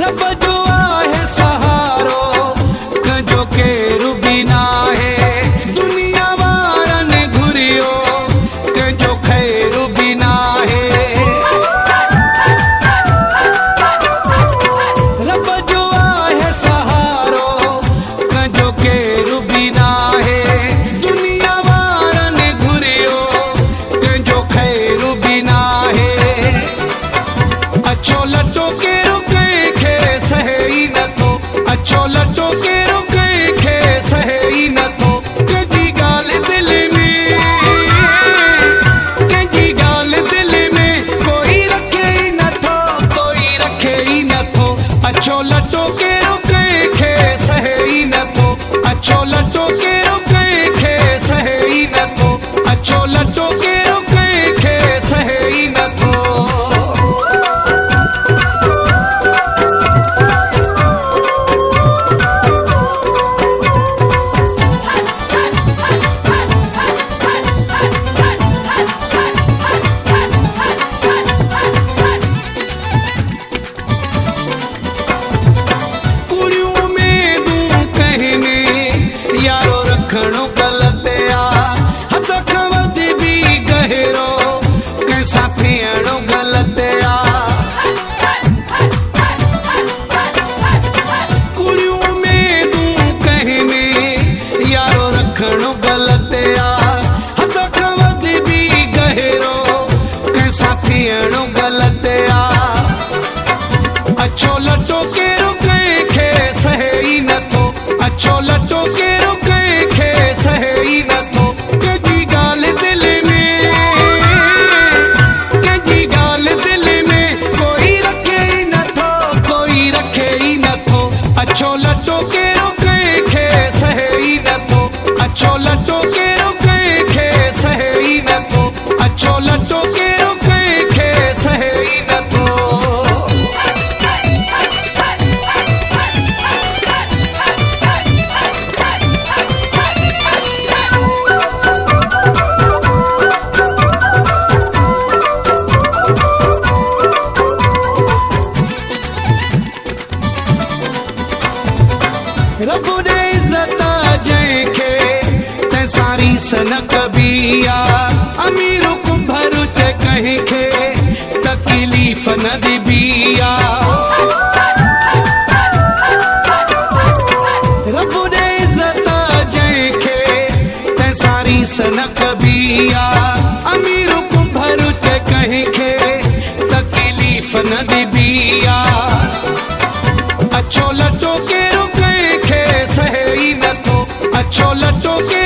रब जो आहे सहारो कंहिंजो केरु बि नाहे दुनिया वारनि घुरियो कंहिंजो ख़ैरु बि नाहे रब जो आहे सहारो कंहिंजो केरु बि नाहे दुनिया वारनि घुरियो कंहिंजो ख़ैरु बि नाहे अछो लटो केरु कंहिंखे सहे ई नथो अछो लटो केरु कंहिंखे सहे ई नथो कंहिंजी ॻाल्हि दिलि में कंहिंजी ॻाल्हि दिलि में कोई रखे ई नथो कोई रखे ई नथो अछो लटो केरु कंहिंखे सहे ई नथो अछो लटो केरु कंहिंखे सहे ई नथो अछो लटो केरु कंहिंखे सहे ई नथो कुड़ियों में दूं कहने यारो रखणो गलत आ हद खां वधी बि गहरो कंहिंसां थियणो गलत आ कुड़ियों में दूं कहने यारो रखणो गलत आ हद खां वधी बि गहरो कंहिंसां थियणो गलत आ अछो लटो केरु कंहिंखे सहे ई नथो अछो लटो केरु कंहिंखे सहे ई नथो कंहिंजी ॻाल्हि दिलि में कंहिंजी ॻाल्हि दिलि में कोई रखे ई नथो कोई रखे ई नथो अछो लटो केरु कंहिंखे सहे ई नथो अछो लटो केरु कंहिंखे सहे ई नथो अछो लटो केरु कंहिंखे सहे ई नथो रब ॾे इज़त जंहिंखे तंहिं सारी सन कबी आ अमीर कुंभर चए कंहिंखे तकलीफ़ न दिबी आ रब ॾे इज़त जंहिंखे तंहिं सारी सन कबी आ अमीर कुंभर चए कंहिंखे तकलीफ़ न दिबी आ अछो लटो केरु कंहिंखे सहे ई नथो अछो लटो केरु